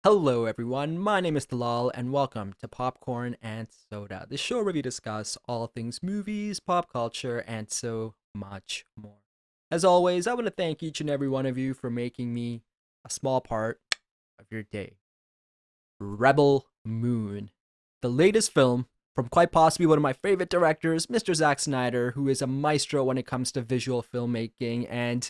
Hello, everyone. My name is Talal, and welcome to Popcorn and Soda, the show where we discuss all things movies, pop culture, and so much more. As always, I want to thank each and every one of you for making me a small part of your day. Rebel Moon, the latest film from quite possibly one of my favorite directors, Mr. Zack Snyder, who is a maestro when it comes to visual filmmaking, and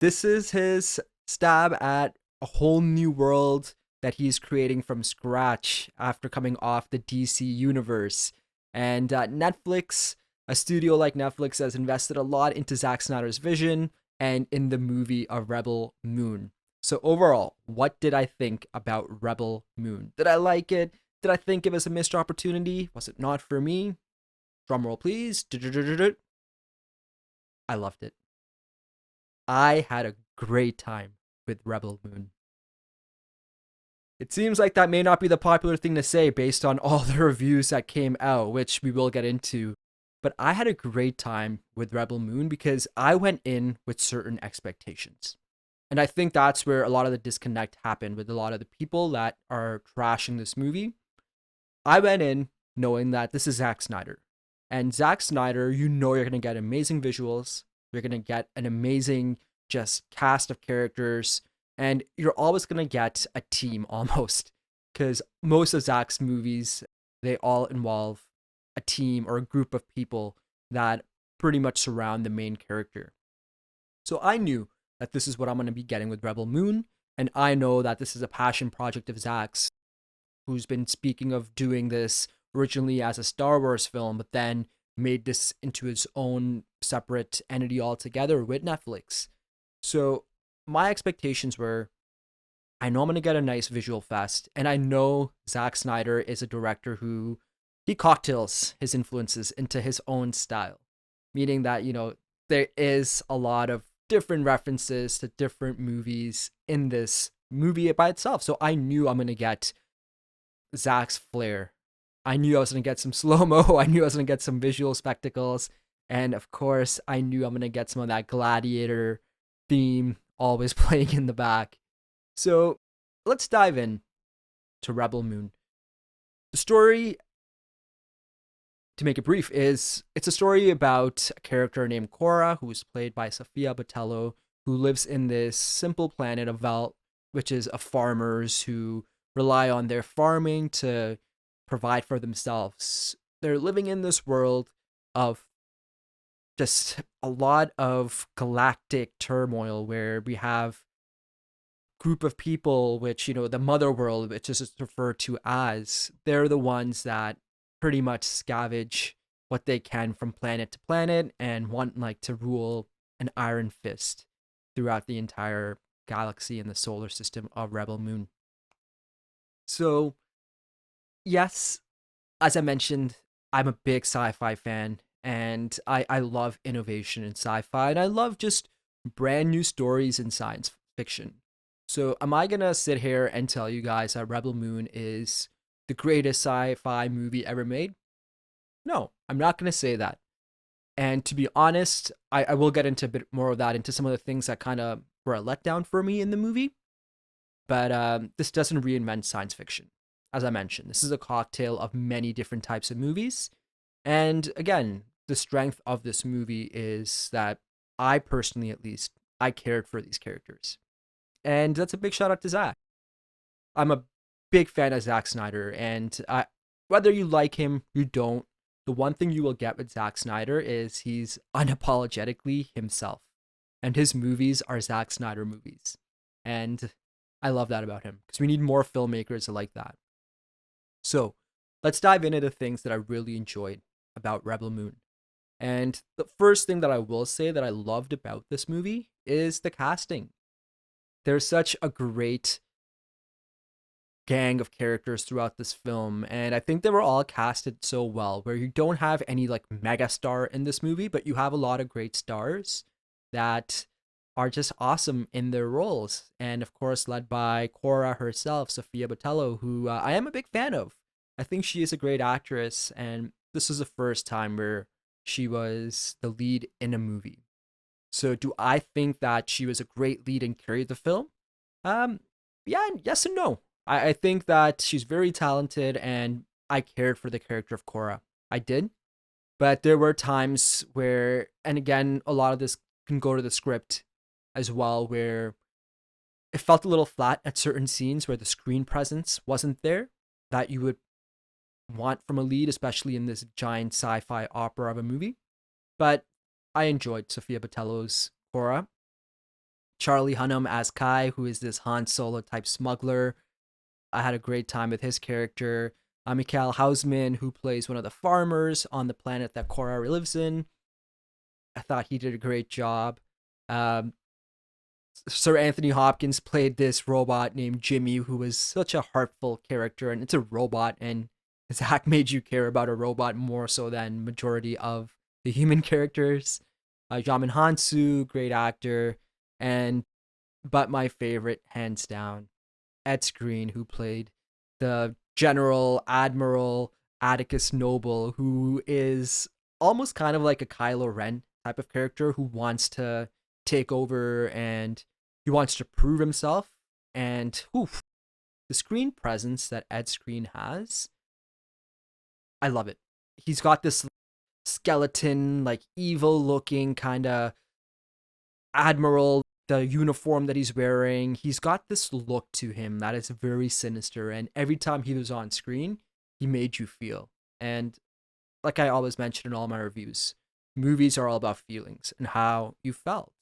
this is his stab at a whole new world that he's creating from scratch after coming off the DC universe. And Netflix, a studio like Netflix, has invested a lot into Zack Snyder's vision and in the movie of Rebel Moon. So overall, what did I think about Rebel Moon? Did I like it? Did I think it was a missed opportunity? Was it not for me? Drumroll, please. I loved it. I had a great time with Rebel Moon. It seems like that may not be the popular thing to say based on all the reviews that came out, which we will get into. But I had a great time with Rebel Moon because I went in with certain expectations. And I think that's where a lot of the disconnect happened with a lot of the people that are trashing this movie. I went in knowing that this is Zack Snyder. And Zack Snyder, you know you're going to get amazing visuals. You're going to get an amazing just cast of characters. And you're always going to get a team almost. Because most of Zack's movies, they all involve a team or a group of people that pretty much surround the main character. So I knew that this is what I'm going to be getting with Rebel Moon. And I know that this is a passion project of Zack's, who's been speaking of doing this originally as a Star Wars film, but then made this into his own separate entity altogether with Netflix. So my expectations were I know I'm going to get a nice visual fest, and I know Zack Snyder is a director who he cocktails his influences into his own style, meaning that, there is a lot of different references to different movies in this movie by itself. So I knew I'm going to get Zach's flair. I knew I was going to get some slow mo. I knew I was going to get some visual spectacles. And of course, I knew I'm going to get some of that gladiator theme always playing in the back. So let's dive in to Rebel Moon. The story, to make it brief, is it's a story about a character named Cora, who is played by Sofia Botello, who lives in this simple planet of Velt, which is of farmers who rely on their farming to provide for themselves. They're living in this world of just a lot of galactic turmoil where we have group of people which the mother world, which is referred to as, they're the ones that pretty much scavenge what they can from planet to planet and want like to rule an iron fist throughout the entire galaxy and the solar system of Rebel Moon. So yes, as I mentioned, I'm a big sci-fi fan, and I love innovation in sci-fi, and I love just brand new stories in science fiction. So am I gonna sit here and tell you guys that Rebel Moon is the greatest sci-fi movie ever made? No, I'm not gonna say that. And to be honest, I will get into a bit more of that, into some of the things that kind of were a letdown for me in the movie. But this doesn't reinvent science fiction. As I mentioned, this is a cocktail of many different types of movies. And again, the strength of this movie is that I personally, at least, I cared for these characters. And that's a big shout out to Zach. I'm a big fan of Zack Snyder, and whether you like him, you don't, the one thing you will get with Zack Snyder is he's unapologetically himself. And his movies are Zack Snyder movies. And I love that about him because we need more filmmakers like that. So let's dive into the things that I really enjoyed about Rebel Moon. And the first thing that I will say that I loved about this movie is the casting. There's such a great gang of characters throughout this film, and I think they were all casted so well, where you don't have any like mega star in this movie, but you have a lot of great stars that are just awesome in their roles. And of course, led by Cora herself, Sofia Botello, who I am a big fan of. I think she is a great actress, and this was the first time where she was the lead in a movie. So, do I think that she was a great lead and carried the film? Um, yeah, yes and no. I think that she's very talented, and I cared for the character of Korra. I did. But there were times where, and again, a lot of this can go to the script as well, where it felt a little flat at certain scenes where the screen presence wasn't there that you would want from a lead, especially in this giant sci-fi opera of a movie. But I enjoyed Sophia Batello's Korra. Charlie Hunnam as Kai, who is this Han Solo type smuggler. I had a great time with his character. Mikael Hausman, who plays one of the farmers on the planet that Korra lives in. I thought he did a great job. Um, Sir Anthony Hopkins played this robot named Jimmy, who was such a heartful character, and it's a robot, and Zack made you care about a robot more so than majority of the human characters. Jamin Hansu, great actor, and but my favorite, hands down, Ed Skrein, who played the General Admiral Atticus Noble, who is almost kind of like a Kylo Ren type of character who wants to take over and he wants to prove himself. And oof, the screen presence that Ed Skrein has, I love it. He's got this skeleton, like evil looking kind of admiral, the uniform that he's wearing. He's got this look to him that is very sinister. And every time he was on screen, he made you feel. And like I always mention in all my reviews, movies are all about feelings and how you felt.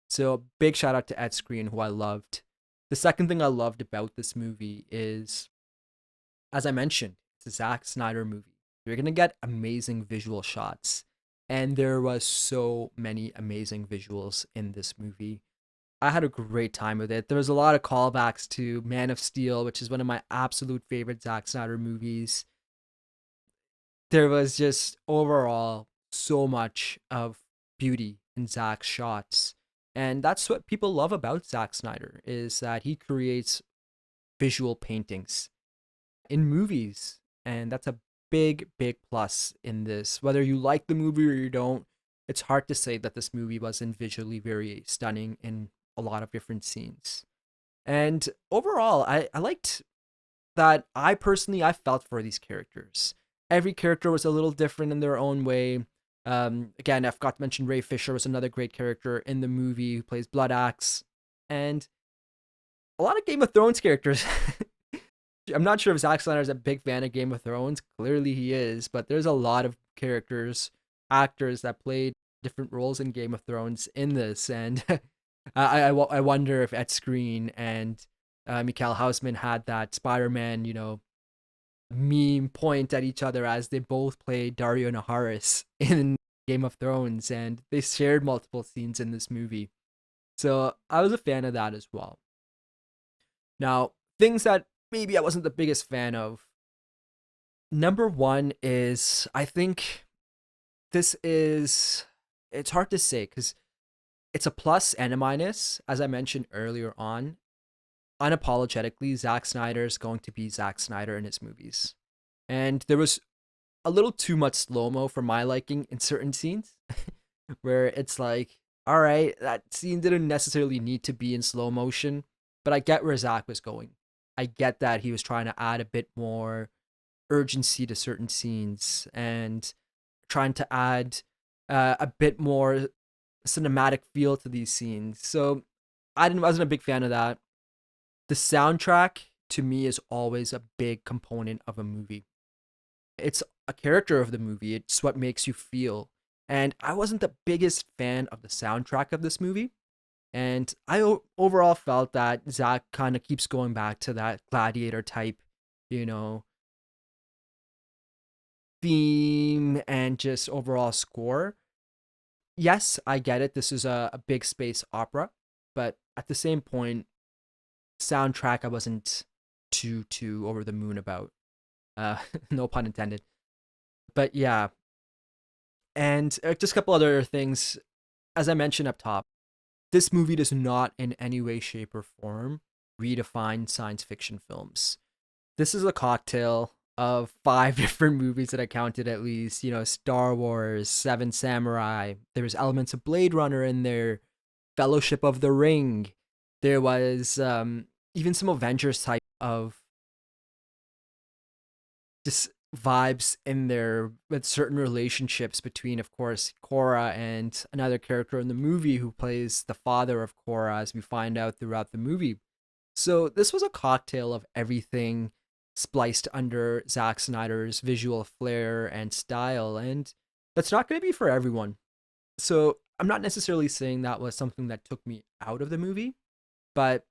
So big shout out to Ed Skrein, who I loved. The second thing I loved about this movie is, as I mentioned, it's a Zack Snyder movie. You're gonna get amazing visual shots, and there was so many amazing visuals in this movie. I had a great time with it. There was a lot of callbacks to Man of Steel, which is one of my absolute favorite Zack Snyder movies. There was just overall so much of beauty in Zack's shots. And that's what people love about Zack Snyder is that he creates visual paintings in movies. And that's a big plus in this. Whether you like the movie or you don't, it's hard to say that this movie wasn't visually very stunning in a lot of different scenes. And overall, I liked that I felt for these characters. Every character was a little different in their own way. Again, I forgot to mention Ray Fisher was another great character in the movie who plays Blood Axe. And a lot of Game of Thrones characters. I'm not sure if Zack Snyder is a big fan of Game of Thrones. Clearly he is, but there's a lot of characters, actors that played different roles in Game of Thrones in this. And I wonder if Ed Skrein and Mikael Hausman had that Spider-Man, meme point at each other as they both played Dario Naharis in Game of Thrones, and they shared multiple scenes in this movie. So I was a fan of that as well. Now, things that maybe I wasn't the biggest fan of. Number one is, I think it's hard to say because it's a plus and a minus. As I mentioned earlier on, unapologetically, Zack Snyder is going to be Zack Snyder in his movies. And there was a little too much slow-mo for my liking in certain scenes where it's like, all right, that scene didn't necessarily need to be in slow motion, but I get where Zack was going. I get that he was trying to add a bit more urgency to certain scenes and trying to add a bit more cinematic feel to these scenes. So wasn't a big fan of that. The soundtrack to me is always a big component of a movie. It's a character of the movie. It's what makes you feel. And I wasn't the biggest fan of the soundtrack of this movie. And overall felt that Zack kind of keeps going back to that gladiator type, you know, theme and just overall score. Yes, I get it. This is a big space opera, but at the same point, soundtrack I wasn't too over the moon about. No pun intended. But yeah, and just a couple other things. As I mentioned up top, this movie does not in any way, shape, or form redefine science fiction films. This is a cocktail of five different movies that I counted at least. Star Wars, Seven Samurai. There was elements of Blade Runner in there, Fellowship of the Ring. There was even some Avengers type of just vibes in there with certain relationships between, of course, Korra and another character in the movie who plays the father of Korra, as we find out throughout the movie. So this was a cocktail of everything spliced under Zack Snyder's visual flair and style, and that's not going to be for everyone. So I'm not necessarily saying that was something that took me out of the movie, but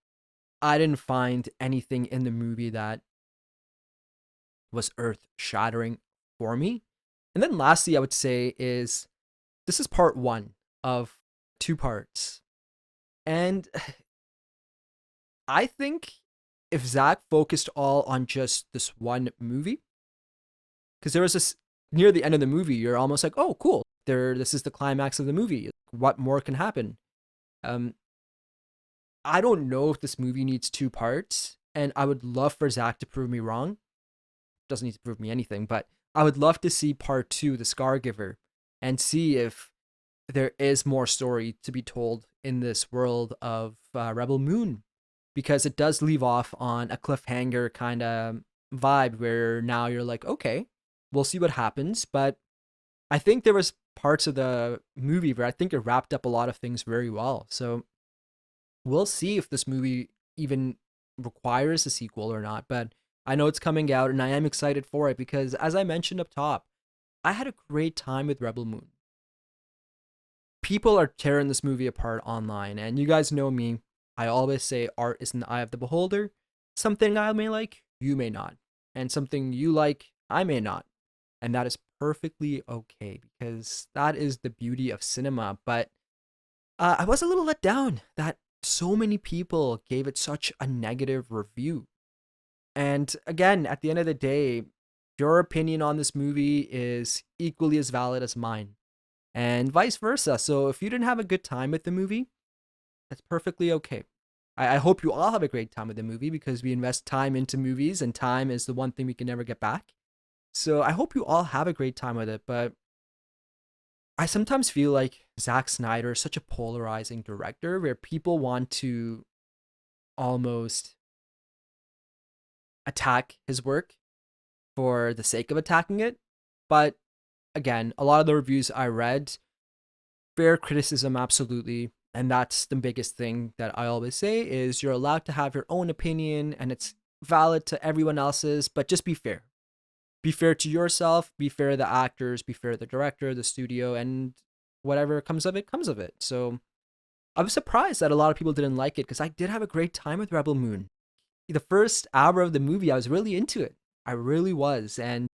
I didn't find anything in the movie that was earth shattering for me. And then lastly, I would say is this is part one of two parts. And I think if Zack focused all on just this one movie, because there was this near the end of the movie, you're almost like, oh, cool. This is the climax of the movie. What more can happen? Um, I don't know if this movie needs two parts, and I would love for Zack to prove me wrong. Doesn't need to prove me anything, but I would love to see part two, The Scar Giver, and see if there is more story to be told in this world of Rebel Moon, because it does leave off on a cliffhanger kind of vibe where now you're like, okay, we'll see what happens. But I think there was parts of the movie where I think it wrapped up a lot of things very well. So we'll see if this movie even requires a sequel or not. But I know it's coming out and I am excited for it because, as I mentioned up top, I had a great time with Rebel Moon. People are tearing this movie apart online, and you guys know me. I always say art is in the eye of the beholder. Something I may like, you may not. And something you like, I may not. And that is perfectly okay because that is the beauty of cinema. But I was a little let down that so many people gave it such a negative review. And again, at the end of the day, your opinion on this movie is equally as valid as mine, and vice versa. So if you didn't have a good time with the movie, that's perfectly okay. I hope you all have a great time with the movie because we invest time into movies, and time is the one thing we can never get back. So I hope you all have a great time with it. But I sometimes feel like Zack Snyder is such a polarizing director where people want to almost attack his work for the sake of attacking it. But again, a lot of the reviews I read, fair criticism, absolutely. And that's the biggest thing that I always say is you're allowed to have your own opinion and it's valid to everyone else's, but just be fair. Be fair to yourself, be fair to the actors, be fair to the director, the studio, and whatever comes of it, comes of it. So I was surprised that a lot of people didn't like it because I did have a great time with Rebel Moon. The first hour of the movie, I was really into it. I really was. And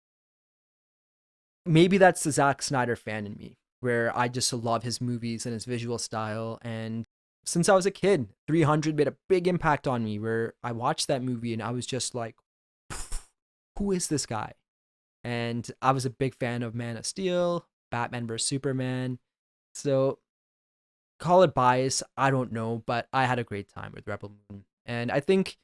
maybe that's the Zack Snyder fan in me, where I just love his movies and his visual style. And since I was a kid, 300 made a big impact on me, where I watched that movie and I was just like, who is this guy? And I was a big fan of Man of Steel, Batman vs. Superman. So call it bias, I don't know, but I had a great time with Rebel Moon. And I think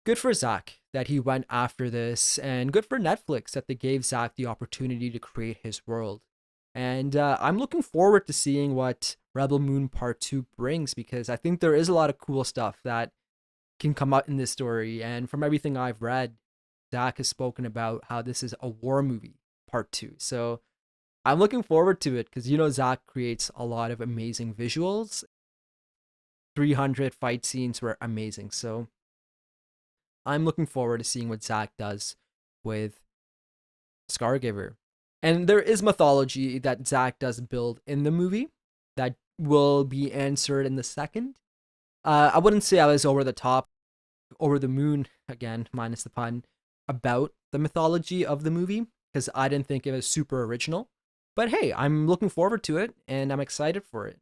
good for Zack that he went after this, and good for Netflix that they gave Zack the opportunity to create his world. And I'm looking forward to seeing what Rebel Moon Part 2 brings because I think there is a lot of cool stuff that can come out in this story. And from everything I've read, Zack has spoken about how this is a war movie, Part 2. So I'm looking forward to it because, Zack creates a lot of amazing visuals. 300 fight scenes were amazing. So I'm looking forward to seeing what Zack does with Scargiver. And there is mythology that Zack does build in the movie that will be answered in the second. I wouldn't say I was over the top, over the moon, again, minus the pun, about the mythology of the movie because I didn't think it was super original. But hey, I'm looking forward to it and I'm excited for it.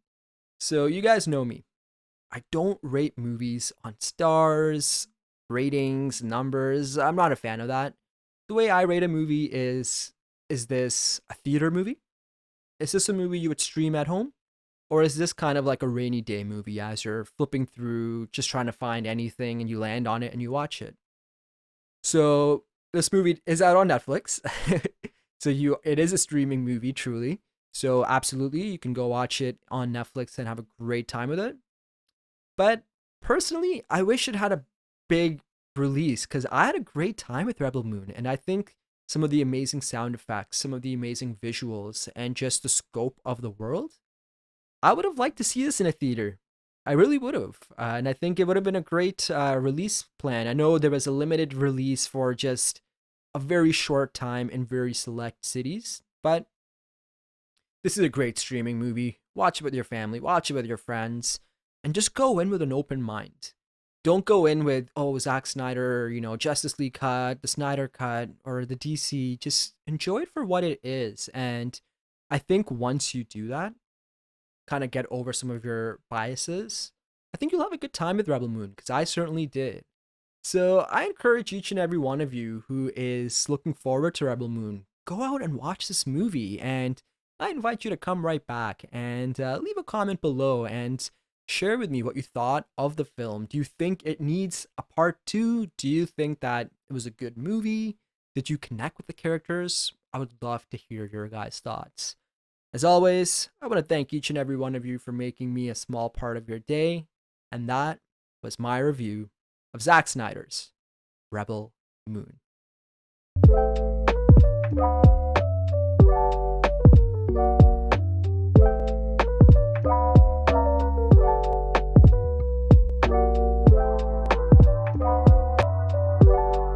So you guys know me. I don't rate movies on stars, ratings, numbers. I'm not a fan of that. The way I rate a movie is this a theater movie? Is this a movie you would stream at home? Or is this kind of like a rainy day movie as you're flipping through, just trying to find anything and you land on it and you watch it? So this movie is out on Netflix. So it is a streaming movie, truly. So absolutely, you can go watch it on Netflix and have a great time with it. But personally, I wish it had a big release because I had a great time with Rebel Moon, and I think some of the amazing sound effects, some of the amazing visuals, and just the scope of the world, I would have liked to see this in a theater. I really would have. And I think it would have been a great release plan. I know there was a limited release for just a very short time in very select cities, but this is a great streaming movie. Watch it with your family, watch it with your friends, and just go in with an open mind. Don't go in with, oh, Zack Snyder, Justice League cut, the Snyder cut, or the DC. Just enjoy it for what it is. And I think once you do that, kind of get over some of your biases, I think you'll have a good time with Rebel Moon, because I certainly did. So I encourage each and every one of you who is looking forward to Rebel Moon, go out and watch this movie. And I invite you to come right back and leave a comment below and share with me what you thought of the film. Do you think it needs a part two? Do you think that it was a good movie? Did you connect with the characters? I would love to hear your guys' thoughts. As always, I want to thank each and every one of you for making me a small part of your day. And that was my review of Zack Snyder's Rebel Moon.